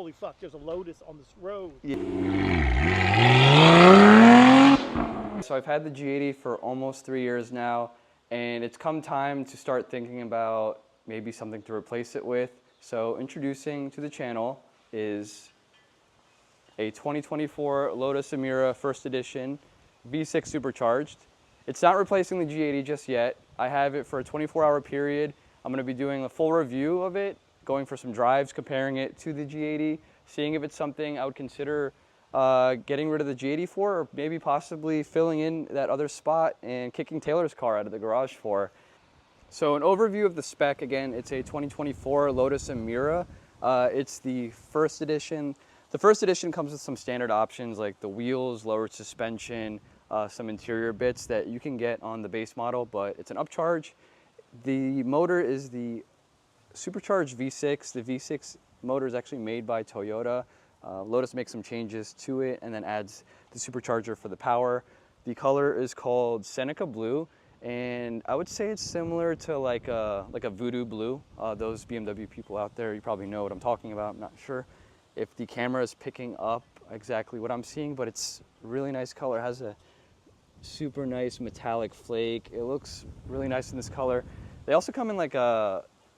holy fuck, there's a Lotus on this road. Yeah. So I've had the G80 for almost 3 years now, and it's come time to start thinking about maybe something to replace it with. So introducing to the channel is a 2024 Lotus Emira first edition V6 supercharged. It's not replacing the G80 just yet. I have it for a 24-hour period. I'm going to be doing a full review of it, going for some drives, comparing it to the G80, seeing if it's something I would consider getting rid of the G80 for, or maybe possibly filling in that other spot and kicking Taylor's car out of the garage for. So an overview of the spec, again, it's a 2024 Lotus Emira. It's the first edition. The first edition comes with some standard options like the wheels, lowered suspension, some interior bits that you can get on the base model, but it's an upcharge. The motor is the supercharged V6. The V6 motor is actually made by Toyota. Lotus makes some changes to it and then adds the supercharger for the power. The color is called Seneca Blue, and I would say it's similar to like a Voodoo Blue. Those BMW people out there, you probably know what I'm talking about. I'm not sure if the camera is picking up exactly what I'm seeing, but it's really nice color. It has a super nice metallic flake. It looks really nice in this color. They also come in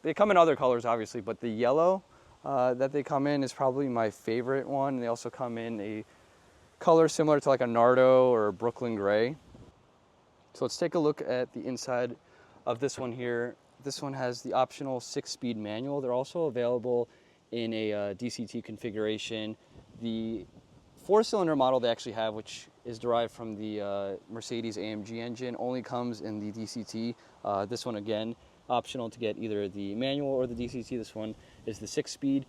they come in other colors obviously, but the yellow that they come in is probably my favorite one. They also come in a color similar to like a Nardo or a Brooklyn Gray. So let's take a look at the inside of this one here. This one has the optional 6-speed manual. They're also available in a DCT configuration. The 4-cylinder model they actually have, which is derived from the Mercedes AMG engine, only comes in the DCT. This one, again, optional to get either the manual or the DCT. This one is the 6-speed.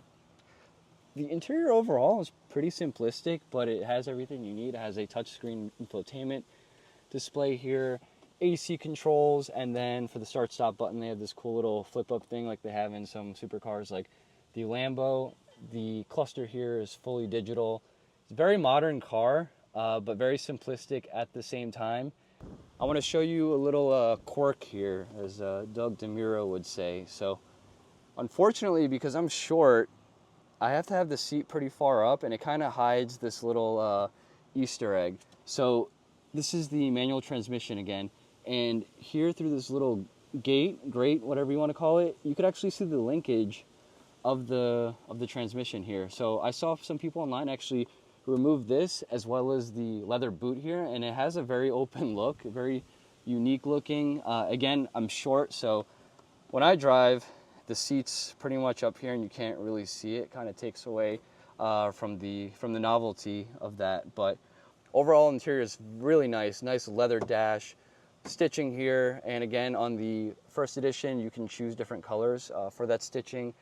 The interior overall is pretty simplistic, but it has everything you need. It has a touchscreen infotainment display here, AC controls, and then for the start-stop button, they have this cool little flip-up thing like they have in some supercars like the Lambo. The cluster here is fully digital. It's a very modern car, but very simplistic at the same time. I want to show you a little quirk here, as Doug DeMuro would say. So, unfortunately, because I'm short, I have to have the seat pretty far up, and it kind of hides this little Easter egg. So, this is the manual transmission again, and here through this little grate, whatever you want to call it, you could actually see the linkage of the transmission here. So, I saw some people online actually remove this as well as the leather boot here, and it has a very open look, very unique looking. Again, I'm short, so when I drive, the seat's pretty much up here and you can't really see it. Kind of takes away from the novelty of that. But overall interior is really nice leather dash, stitching here, and again on the first edition you can choose different colors for that stitching.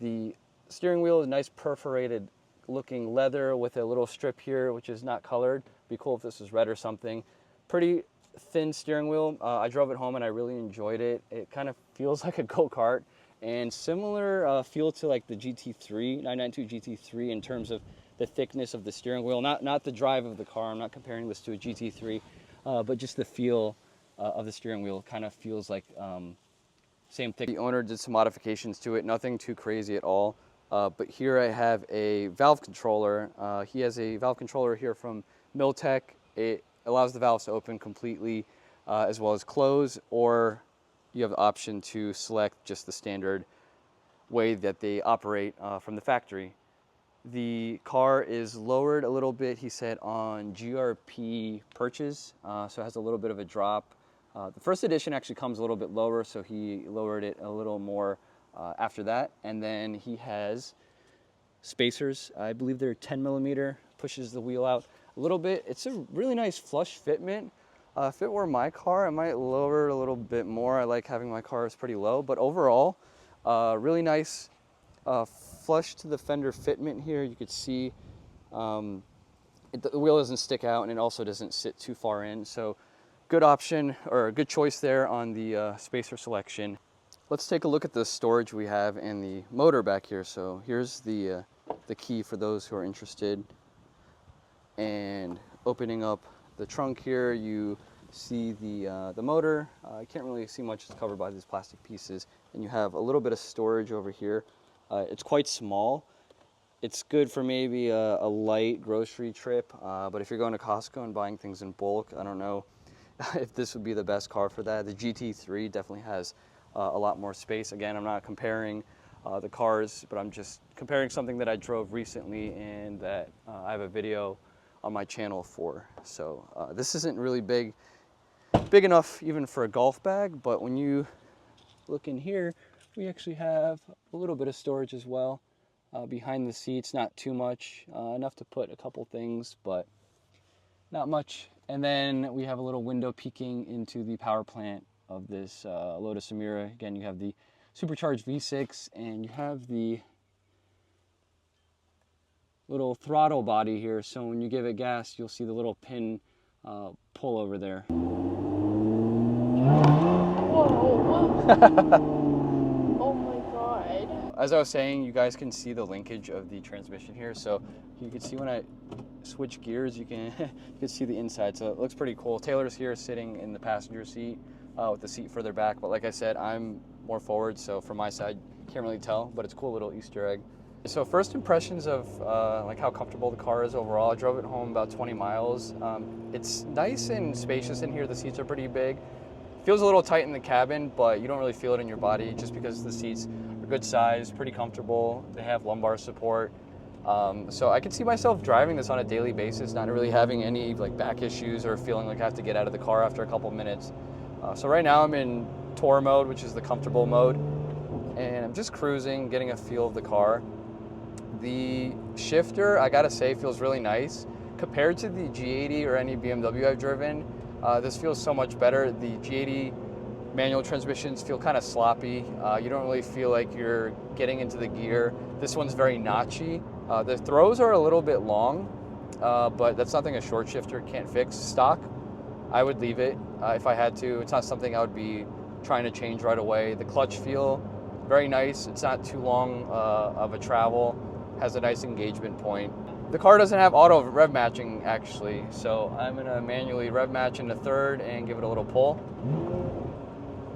The steering wheel is nice perforated looking leather with a little strip here, which is not colored. Be cool if this was red or something. Pretty thin steering wheel. I drove it home and I really enjoyed it. It kind of feels like a go-kart, and similar feel to like the GT3, 992 GT3 in terms of the thickness of the steering wheel. Not the drive of the car. I'm not comparing this to a GT3, but just the feel of the steering wheel kind of feels like same thick. The owner did some modifications to it, nothing too crazy at all. But here I have a valve controller. He has a valve controller here from Miltech. It allows the valves to open completely as well as close, or you have the option to select just the standard way that they operate from the factory. The car is lowered a little bit, he said, on GRP purchase, so it has a little bit of a drop. The first edition actually comes a little bit lower, so he lowered it a little more after that. And then he has spacers. I believe they're 10 millimeter, pushes the wheel out a little bit. It's a really nice flush fitment. If it were my car, I might lower it a little bit more. I like having my cars pretty low, but overall, really nice flush to the fender fitment here. You could see the wheel doesn't stick out, and it also doesn't sit too far in. So good option, or a good choice there on the spacer selection. Let's take a look at the storage we have and the motor back here. So here's the key for those who are interested. And opening up the trunk here, you see the motor. You can't really see much, it's covered by these plastic pieces. And you have a little bit of storage over here. It's quite small. It's good for maybe a light grocery trip, but if you're going to Costco and buying things in bulk, I don't know if this would be the best car for that. The GT3 definitely has a lot more space. Again, I'm not comparing the cars, but I'm just comparing something that I drove recently and that I have a video on my channel for. So this isn't really big enough even for a golf bag, but when you look in here, we actually have a little bit of storage as well. Behind the seats, not too much, enough to put a couple things, but not much. And then we have a little window peeking into the power plant of this Lotus Emira. Again, you have the supercharged V6 and you have the little throttle body here. So when you give it gas, you'll see the little pin pull over there. Whoa. Oh my god. As I was saying, you guys can see the linkage of the transmission here. So you can see when I switch gears, you can see the inside. So it looks pretty cool. Taylor's here sitting in the passenger seat with the seat further back. But like I said, I'm more forward. So from my side, can't really tell, but it's a cool little Easter egg. So first impressions of like how comfortable the car is overall. I drove it home about 20 miles. It's nice and spacious in here. The seats are pretty big. Feels a little tight in the cabin, but you don't really feel it in your body just because the seats are good size, pretty comfortable. They have lumbar support. So I could see myself driving this on a daily basis, not really having any like back issues or feeling like I have to get out of the car after a couple minutes. So right now I'm in tour mode, which is the comfortable mode, and I'm just cruising, getting a feel of the car. The shifter, I gotta say, feels really nice. Compared to the G80 or any BMW I've driven, this feels so much better. The G80 manual transmissions feel kind of sloppy. You don't really feel like you're getting into the gear. This one's very notchy. The throws are a little bit long, but that's nothing a short shifter can't fix. Stock, I would leave it if I had to. It's not something I would be trying to change right away. The clutch feel, very nice. It's not too long of a travel. Has a nice engagement point. The car doesn't have auto rev matching actually, so I'm gonna manually rev match into third and give it a little pull.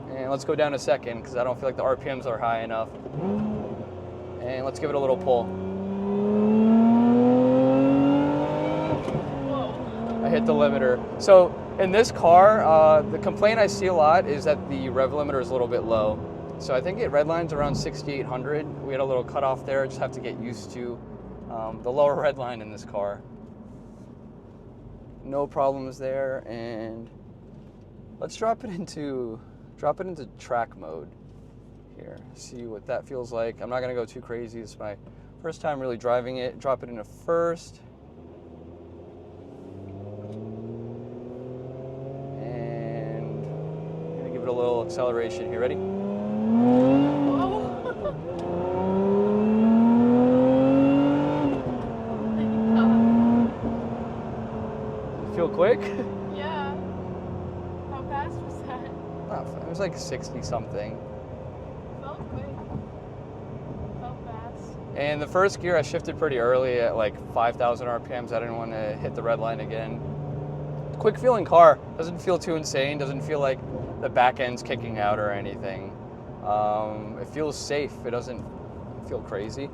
And let's go down a second because I don't feel like the RPMs are high enough. And let's give it a little pull. Whoa. I hit the limiter. So in this car, the complaint I see a lot is that the rev limiter is a little bit low. So I think it redlines around 6,800. We had a little cutoff there, just have to get used to the lower redline in this car. No problems there, and let's drop it into track mode here. See what that feels like. I'm not gonna go too crazy. It's my first time really driving it. Drop it into first. And I'm gonna give it a little acceleration here. Ready? Feel quick? Yeah. How fast was that? It was like 60 something. Felt quick. Felt fast. And the first gear I shifted pretty early at like 5,000 RPMs. I didn't want to hit the red line again. Quick feeling car. Doesn't feel too insane. Doesn't feel like the back end's kicking out or anything. It feels safe. It doesn't feel crazy.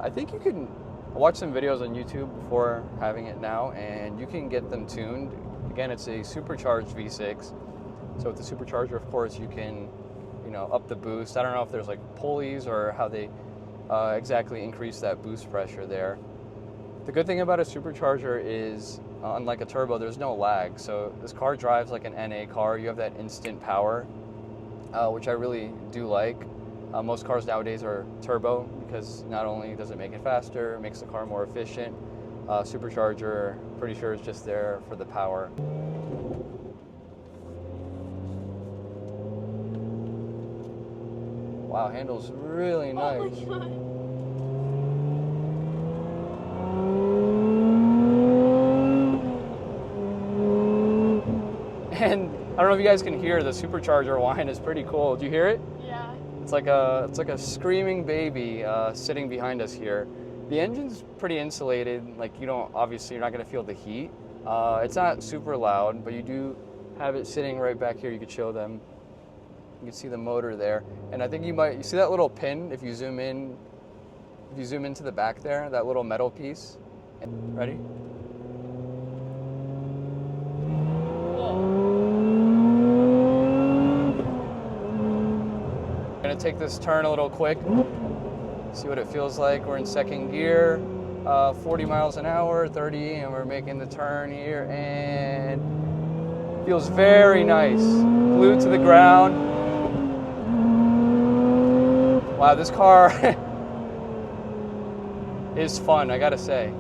I think you can watch some videos on YouTube before having it now, and you can get them tuned. Again, it's a supercharged V6. So with the supercharger, of course, you can, up the boost. I don't know if there's like pulleys or how they exactly increase that boost pressure there. The good thing about a supercharger is, unlike a turbo, there's no lag. So this car drives like an NA car. You have that instant power, which I really do like. Most cars nowadays are turbo because not only does it make it faster, it makes the car more efficient. Supercharger, pretty sure is just there for the power. Wow, handles really nice. Oh my god. And I don't know if you guys can hear the supercharger whine is pretty cool. Do you hear it? Yeah. It's like a screaming baby sitting behind us here. The engine's pretty insulated. Like obviously you're not gonna feel the heat. It's not super loud, but you do have it sitting right back here. You could show them. You can see the motor there. And I think you see that little pin if you zoom in If you zoom into the back there, that little metal piece. Ready? I'm gonna take this turn a little quick, see what it feels like. We're in second gear, 40 miles an hour, 30, and we're making the turn here, and feels very nice. Glued to the ground. Wow, this car is fun, I gotta say.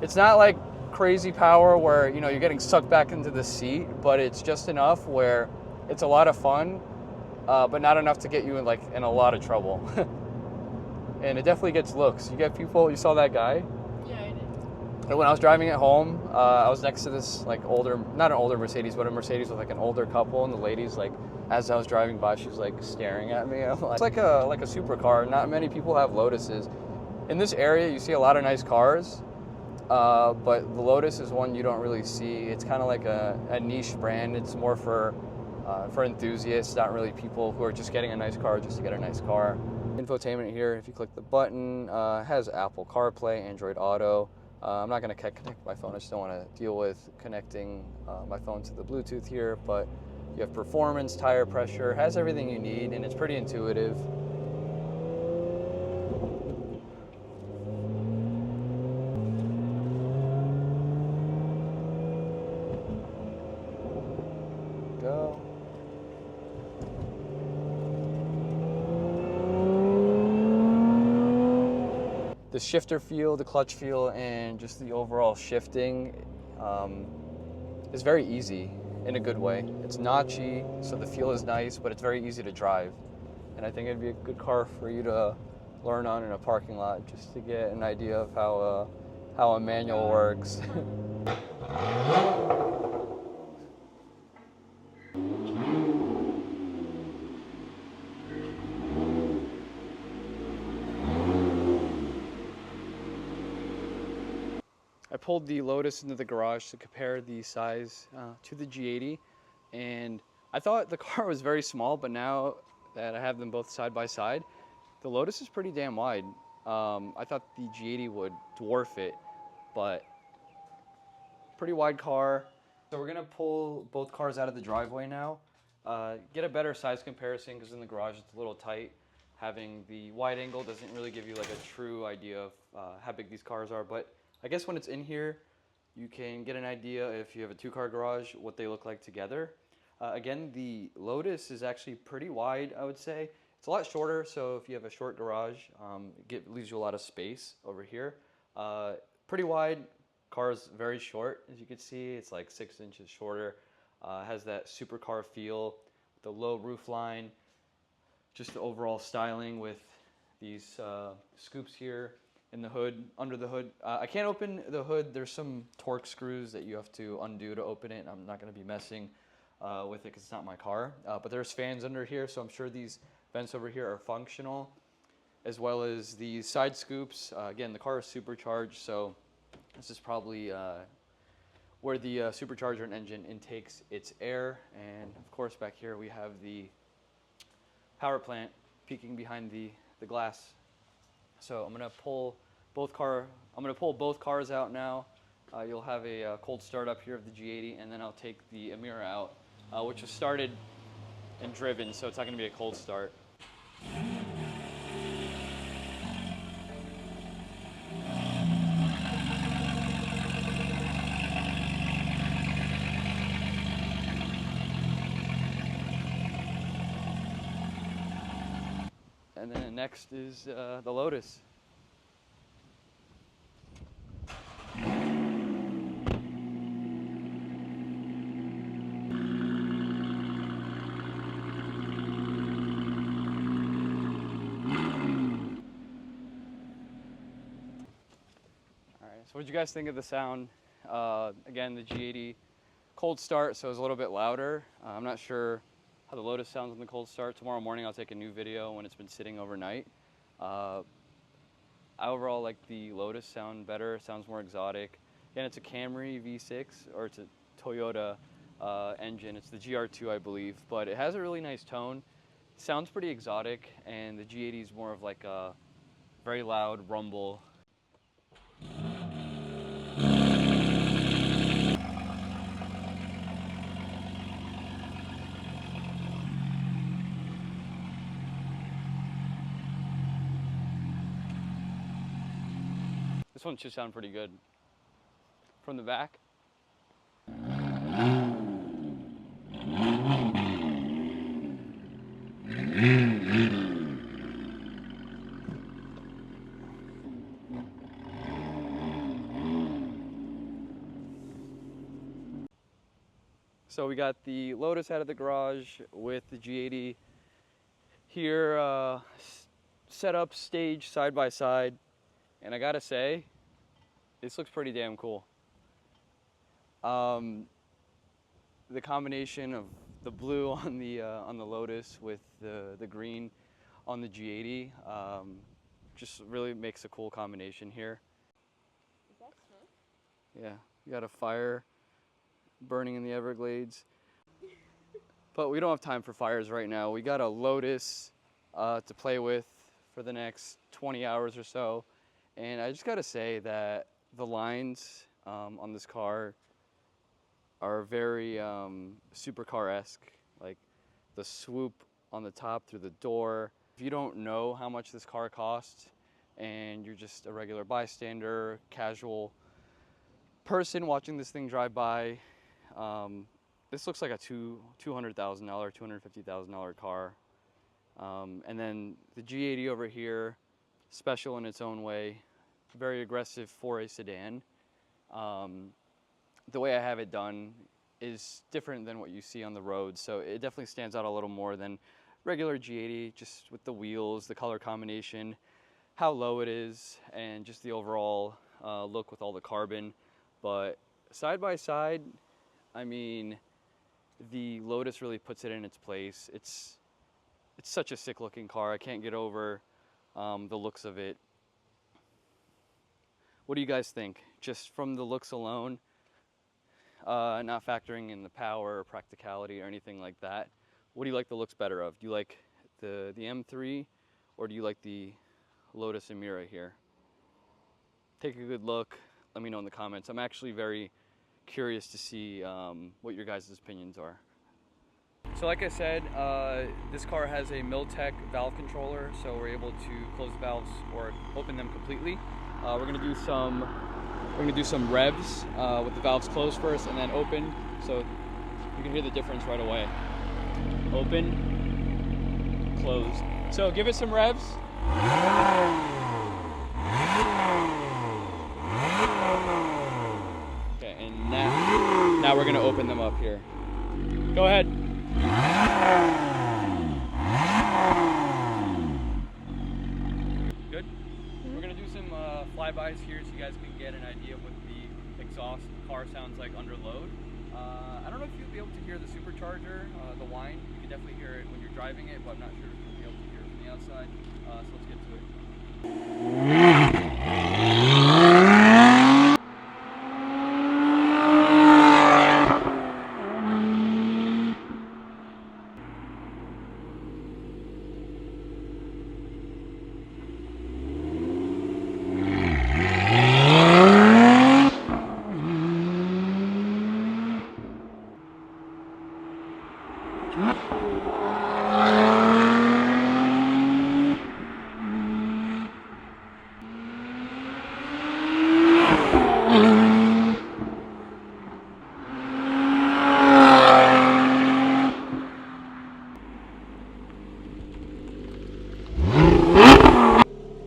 It's not like crazy power where, you know, you're getting sucked back into the seat, but it's just enough where it's a lot of fun, but not enough to get you in a lot of trouble. And it definitely gets looks. You get people, you saw that guy? Yeah, I did. And when I was driving it home, I was next to this like older, not an older Mercedes, but a Mercedes with like an older couple, and the lady's like, as I was driving by, she was like staring at me. I'm like, it's like a supercar. Not many people have Lotuses. In this area, you see a lot of nice cars, but the Lotus is one you don't really see. It's kind of like a niche brand. It's more for enthusiasts, not really people who are just getting a nice car just to get a nice car. Infotainment here, if you click the button, has Apple CarPlay, Android Auto. I'm not going to connect my phone. I just don't want to deal with connecting my phone to the Bluetooth here, but you have performance, tire pressure, has everything you need, and it's pretty intuitive. Go. The shifter feel, the clutch feel, and just the overall shifting is very easy in a good way. It's notchy, so the feel is nice, but it's very easy to drive. And I think it'd be a good car for you to learn on in a parking lot, just to get an idea of how a manual works. I pulled the Lotus into the garage to compare the size to the G80, and I thought the car was very small, but now that I have them both side by side, the Lotus is pretty damn wide. I thought the G80 would dwarf it, but pretty wide car. So we're gonna pull both cars out of the driveway now, get a better size comparison, because in the garage it's a little tight. Having the wide angle doesn't really give you like a true idea of how big these cars are, but I guess when it's in here, you can get an idea if you have a two-car garage, what they look like together. Again, the Lotus is actually pretty wide, I would say. It's a lot shorter, so if you have a short garage, it leaves you a lot of space over here. Pretty wide, car is very short, as you can see. It's like 6 inches shorter. Has that supercar feel, the low roof line, just the overall styling with these scoops here. In the hood, under the hood. I can't open the hood. There's some torque screws that you have to undo to open it. I'm not going to be messing with it because it's not my car. But there's fans under here, so I'm sure these vents over here are functional, as well as these side scoops. Again, the car is supercharged, so this is probably where the supercharger and engine intakes its air. And of course, back here we have the power plant peeking behind the glass. So I'm gonna pull both cars out now. You'll have a cold start up here of the G80, and then I'll take the Emira out, which was started and driven, so it's not gonna be a cold start. And then next is the Lotus. So what did you guys think of the sound? Again, the G80 cold start, so it was a little bit louder. I'm not sure how the Lotus sounds in the cold start. Tomorrow morning I'll take a new video when it's been sitting overnight. I overall like the Lotus sound better. It sounds more exotic. Again, it's a Camry V6, or it's a Toyota engine. It's the GR2, I believe, but it has a really nice tone. sounds pretty exotic, and the G80 is more of like a very loud rumble. This one should sound pretty good. From the back. So we got the Lotus out of the garage with the G80 here, set up, staged side by side, and I gotta say, this looks pretty damn cool. The combination of the blue on the Lotus with the green on the G80 just really makes a cool combination here. Is that smoke? Yeah, you got a fire burning in the Everglades. But we don't have time for fires right now. We got a Lotus to play with for the next 20 hours or so. And I just gotta say that the lines on this car are very supercar-esque. Like the swoop on the top through the door. If you don't know how much this car costs and you're just a regular bystander, casual person watching this thing drive by, this looks like a $200,000, $250,000 car. And then the G80 over here, special in its own way, very aggressive for a sedan. The way I have it done is different than what you see on the road, so it definitely stands out a little more than regular G80, just with the wheels, the color combination, how low it is, and just the overall look with all the carbon. But side by side, I mean, the Lotus really puts it in its place. It's such a sick looking car. I can't get over the looks of it. What do you guys think? Just from the looks alone, not factoring in the power or practicality or anything like that. What do you like the looks better of? Do you like the M3 or do you like the Lotus Emira here? Take a good look. Let me know in the comments. I'm actually very curious to see what your guys' opinions are. So like I said, this car has a Miltech valve controller, so we're able to close the valves or open them completely. We're gonna do some revs with the valves closed first and then open, so you can hear the difference right away. Open, closed. So give it some revs. Okay, and now we're gonna open them up here. Go ahead. Good? We're gonna do some flybys here so you guys can get an idea of what the exhaust car sounds like under load. I don't know if you'll be able to hear the supercharger, the whine. You can definitely hear it when you're driving it, but I'm not sure if you'll be able to hear it from the outside. So let's get to it.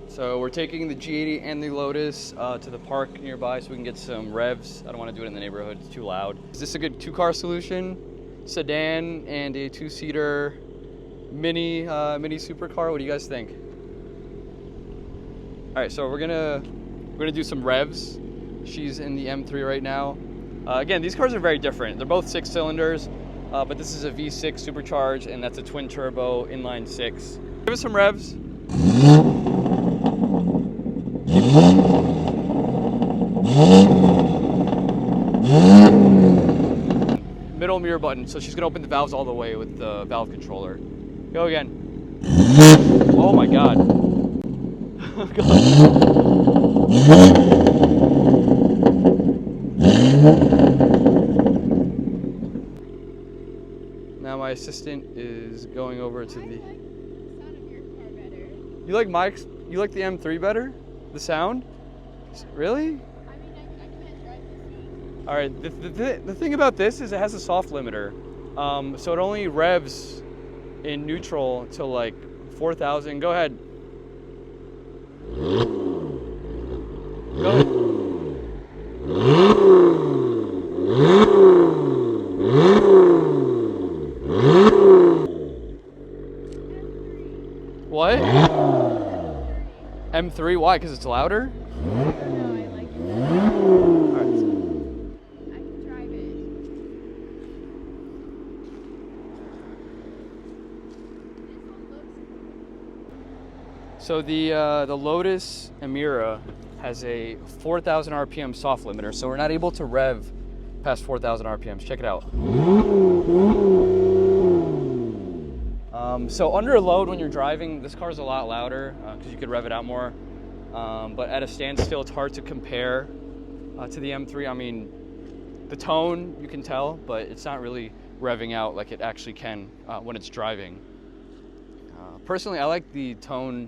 So we're taking the G80 and the Lotus to the park nearby so we can get some revs. I don't want to do it in the neighborhood, it's too loud. Is this a good two-car solution? Sedan and a two-seater mini supercar, what do you guys think? All right, so we're gonna do some revs. She's in the M3 right now. Again, these cars are very different. They're both 6 cylinders, but this is a V6 supercharged and that's a twin turbo inline 6. Give us some revs. Middle mirror button, so she's gonna open the valves all the way with the valve controller. Go Go again. Oh my God. Now my assistant is going over to the... I like the sound of your car better. You like the M3 better? The sound? Really? I mean, I can't drive this. All right, the thing about this is it has a soft limiter. So it only revs in neutral till like 4,000. Go ahead. Go ahead. What? M3, why? Because it's louder? No, I like it better. All right. I can drive it. So the Lotus Emira has a 4,000 RPM soft limiter, so we're not able to rev past 4,000 RPMs. Check it out. So under load when you're driving, this car's a lot louder because you could rev it out more. But at a standstill, it's hard to compare to the M3. I mean, the tone you can tell, but it's not really revving out like it actually can when it's driving. Personally, I like the tone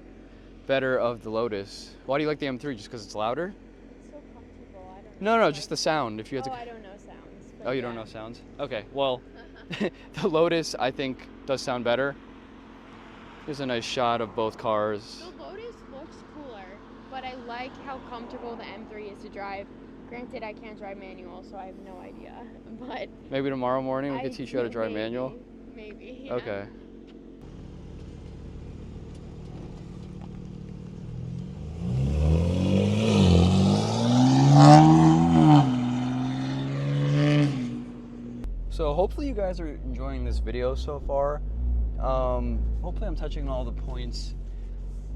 better of the Lotus. Why do you like the M3? Just because it's louder? It's so comfortable. I don't know. No, just the sound. If you had to. I don't know sounds. Oh, you don't know sounds? Okay, well, the Lotus I think does sound better. Here's a nice shot of both cars. The Lotus looks cooler, but I like how comfortable the M3 is to drive. Granted, I can't drive manual, so I have no idea. But maybe tomorrow morning we could teach you how to drive manual. Maybe. Yeah. Okay. So hopefully you guys are enjoying this video so far. Hopefully I'm touching on all the points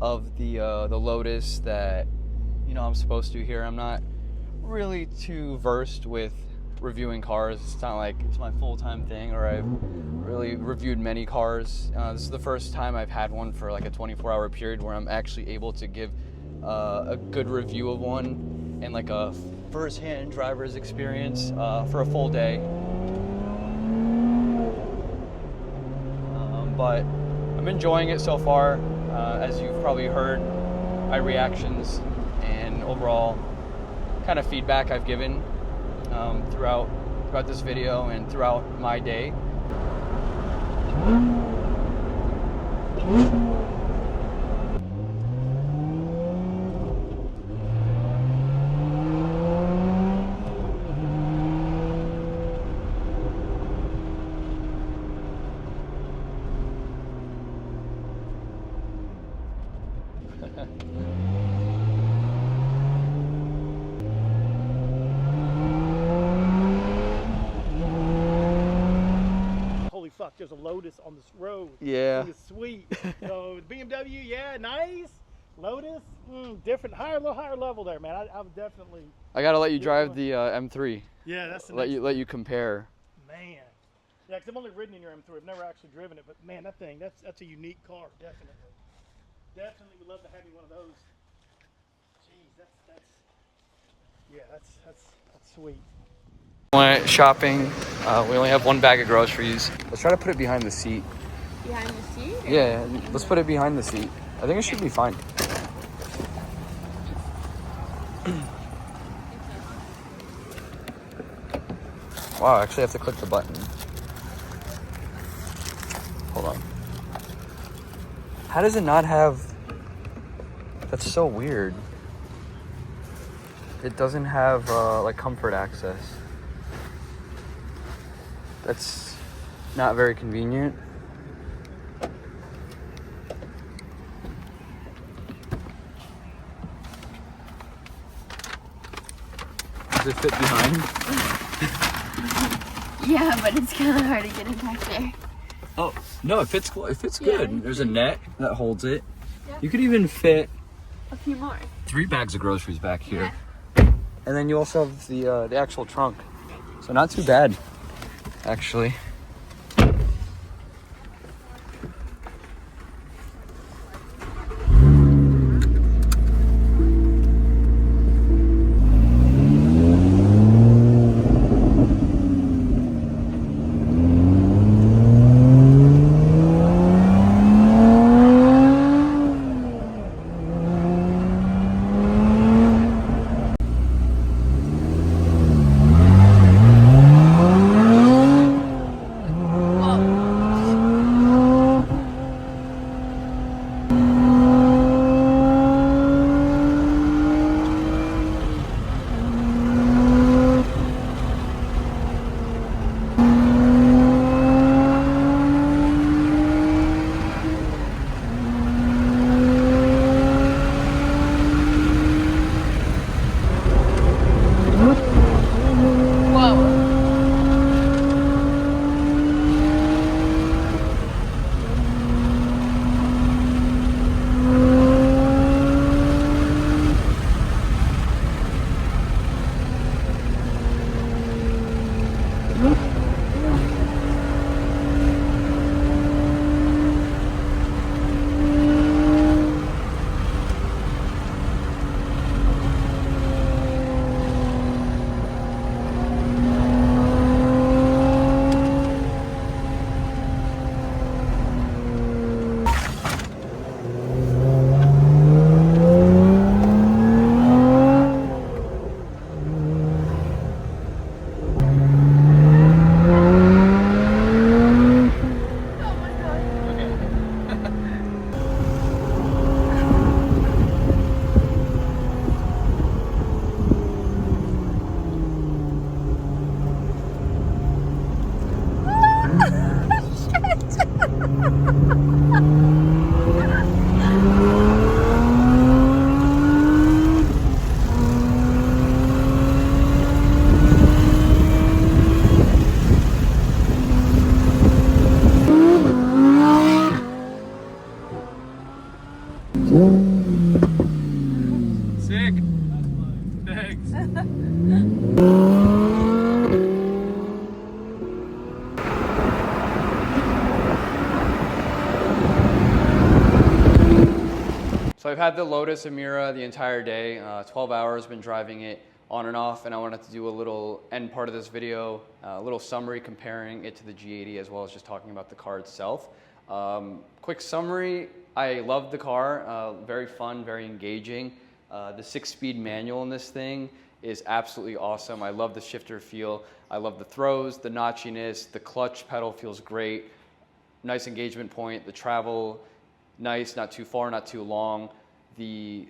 of the Lotus that I'm supposed to here. I'm not really too versed with reviewing cars. It's not like it's my full-time thing, or I've really reviewed many cars. This is the first time I've had one for like a 24-hour period where I'm actually able to give a good review of one and like a first-hand driver's experience for a full day. But I'm enjoying it so far. As you've probably heard, my reactions and overall kind of feedback I've given throughout this video and throughout my day. Holy fuck, there's a Lotus on this road. Yeah. It's sweet. So BMW, yeah, nice. Lotus, different, little higher level there, man. I've definitely. I gotta let you drive the M3. Yeah, that's the let you compare. Man. Yeah, because I've only ridden in your M3. I've never actually driven it, but man, that thing, that's a unique car, definitely. Definitely would love to have you one of those. Jeez, that's sweet. Went shopping. We only have one bag of groceries. Let's try to put it behind the seat. Behind the seat? Yeah, let's put it behind the seat. I think it should be fine. Wow, I actually have to click the button. Hold on. How does it not have... That's so weird. It doesn't have like comfort access. That's not very convenient. Does it fit behind? Yeah, but it's kind of hard to get it back there. Oh, no, it fits good. Yeah. There's a net that holds it. Yeah. You could even fit A few more. 3 bags of groceries back here. Yeah. And then you also have the actual trunk. So not too bad, actually. Sick. Thanks. So I've had the Lotus Emira the entire day, 12 hours, been driving it on and off, and I wanted to do a little end part of this video, a little summary comparing it to the G80 as well as just talking about the car itself. Quick summary, I love the car, very fun, very engaging. The 6-speed manual in this thing is absolutely awesome. I love the shifter feel. I love the throws, the notchiness, the clutch pedal feels great. Nice engagement point, the travel, nice, not too far, not too long. The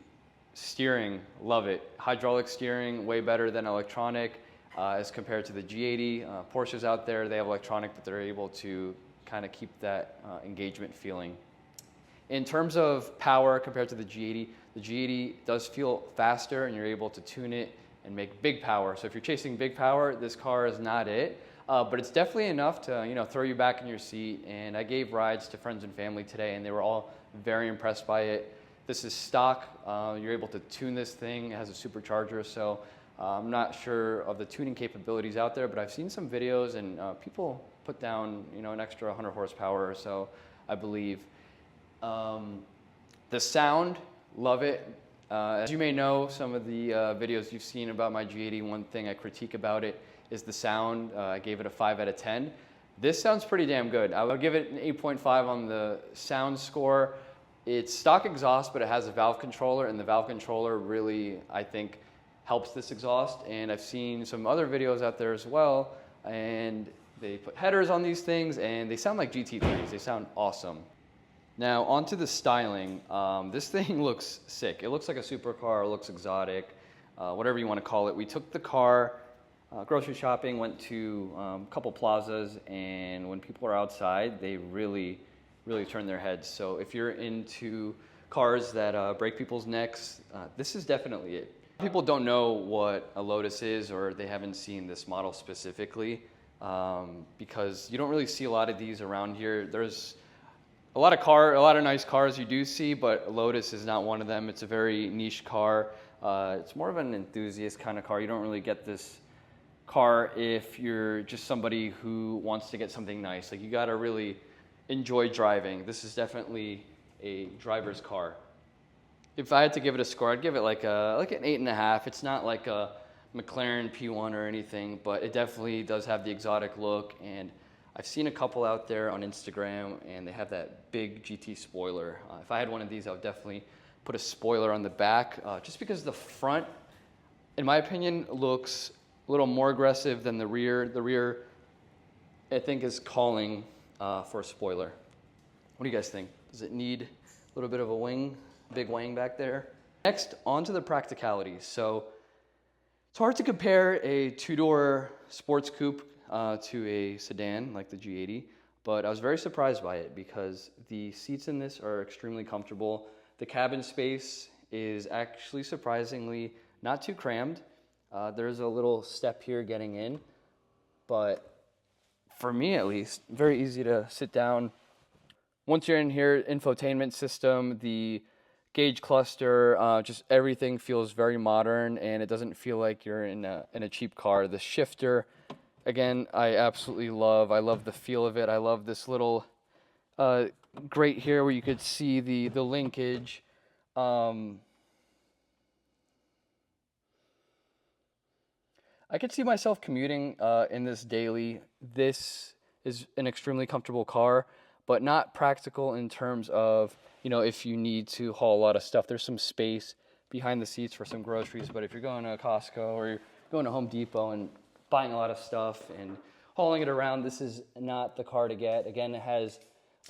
steering, love it. Hydraulic steering, way better than electronic as compared to the G80. Porsches out there, they have electronic, but they're able to kind of keep that engagement feeling. In terms of power compared to the G80 does feel faster and you're able to tune it and make big power. So if you're chasing big power, this car is not it. But it's definitely enough to throw you back in your seat. And I gave rides to friends and family today and they were all very impressed by it. This is stock. You're able to tune this thing. It has a supercharger, so I'm not sure of the tuning capabilities out there, but I've seen some videos and people put down an extra 100 horsepower or so, I believe. The sound, love it. As you may know, some of the videos you've seen about my G80, one thing I critique about it is the sound. I gave it a 5 out of 10. This sounds pretty damn good. I would give it an 8.5 on the sound score. It's stock exhaust, but it has a valve controller, and the valve controller really, I think, helps this exhaust. And I've seen some other videos out there as well, and they put headers on these things, and they sound like GT3s. They sound awesome. Now, onto the styling. This thing looks sick. It looks like a supercar, it looks exotic, whatever you want to call it. We took the car grocery shopping, went to a couple plazas, and when people are outside, they really turn their heads. So if you're into cars that break people's necks, this is definitely it. People don't know what a Lotus is, or they haven't seen this model specifically, because you don't really see a lot of these around here. There's a lot of nice cars you do see, but Lotus is not one of them. It's a very niche car. It's more of an enthusiast kind of car. You don't really get this car if you're just somebody who wants to get something nice. Like, you gotta really enjoy driving. This is definitely a driver's car. If I had to give it a score, I'd give it like an 8.5. It's not like a McLaren P1 or anything, but it definitely does have the exotic look. And I've seen a couple out there on Instagram, and they have that big GT spoiler. If I had one of these, I would definitely put a spoiler on the back, just because the front, in my opinion, looks a little more aggressive than the rear. The rear, I think, is calling for a spoiler. What do you guys think? Does it need a little bit of a wing, big wing back there? Next, on to the practicality. So it's hard to compare a two-door sports coupe to a sedan like the G80, but I was very surprised by it because the seats in this are extremely comfortable. The cabin space is actually surprisingly not too crammed. There's a little step here getting in, but for me at least, very easy to sit down. Once you're in here, infotainment system, the gauge cluster, just everything feels very modern, and it doesn't feel like you're in a cheap car. The shifter, again, I absolutely love. I love the feel of it. I love this little grate here where you could see the linkage. I could see myself commuting in this daily. This is an extremely comfortable car, but not practical in terms of, if you need to haul a lot of stuff. There's some space behind the seats for some groceries, but if you're going to Costco or you're going to Home Depot and buying a lot of stuff and hauling it around, this is not the car to get. Again, it has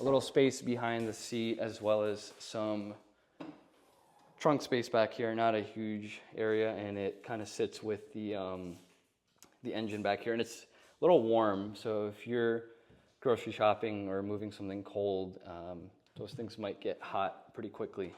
a little space behind the seat as well as some trunk space back here, not a huge area, and it kind of sits with the engine back here, and it's a little warm, so if you're grocery shopping or moving something cold, those things might get hot pretty quickly.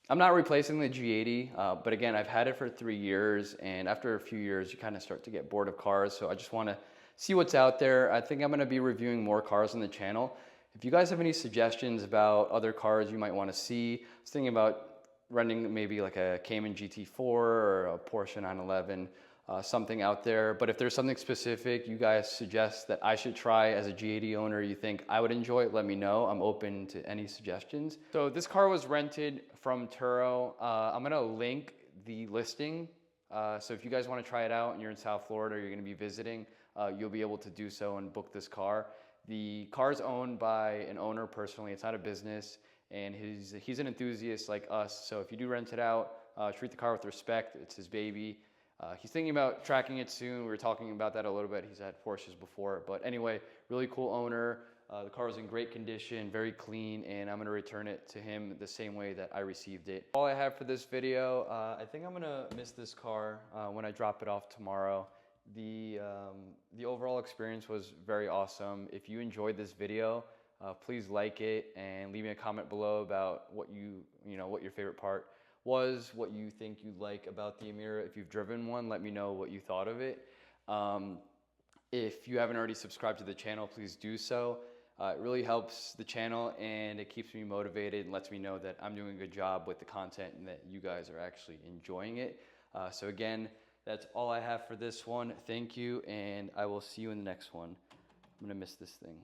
I'm not replacing the G80, but again, I've had it for 3 years, and after a few years, you kind of start to get bored of cars, so I just want to see what's out there. I think I'm going to be reviewing more cars on the channel. If you guys have any suggestions about other cars you might want to see, I was thinking about renting maybe like a Cayman GT4 or a Porsche 911, something out there. But if there's something specific you guys suggest that I should try as a G80 owner, you think I would enjoy it, let me know. I'm open to any suggestions. So this car was rented from Turo. I'm gonna link the listing. So if you guys want to try it out and you're in South Florida or you're going to be visiting, you'll be able to do so and book this car. The car is owned by an owner personally. It's not a business, and he's an enthusiast like us. So if you do rent it out, treat the car with respect. It's his baby. He's thinking about tracking it soon. We were talking about that a little bit. He's had Porsches before, but anyway, really cool owner. The car is in great condition, very clean, and I'm gonna return it to him the same way that I received it. All I have for this video, I think I'm gonna miss this car when I drop it off tomorrow. The overall experience was very awesome. If you enjoyed this video, please like it and leave me a comment below about what what your favorite part was, what you think you like about the Emira. If you've driven one, let me know what you thought of it. If you haven't already subscribed to the channel, please do so. It really helps the channel and it keeps me motivated and lets me know that I'm doing a good job with the content and that you guys are actually enjoying it. So again, that's all I have for this one. Thank you, and I will see you in the next one. I'm gonna miss this thing.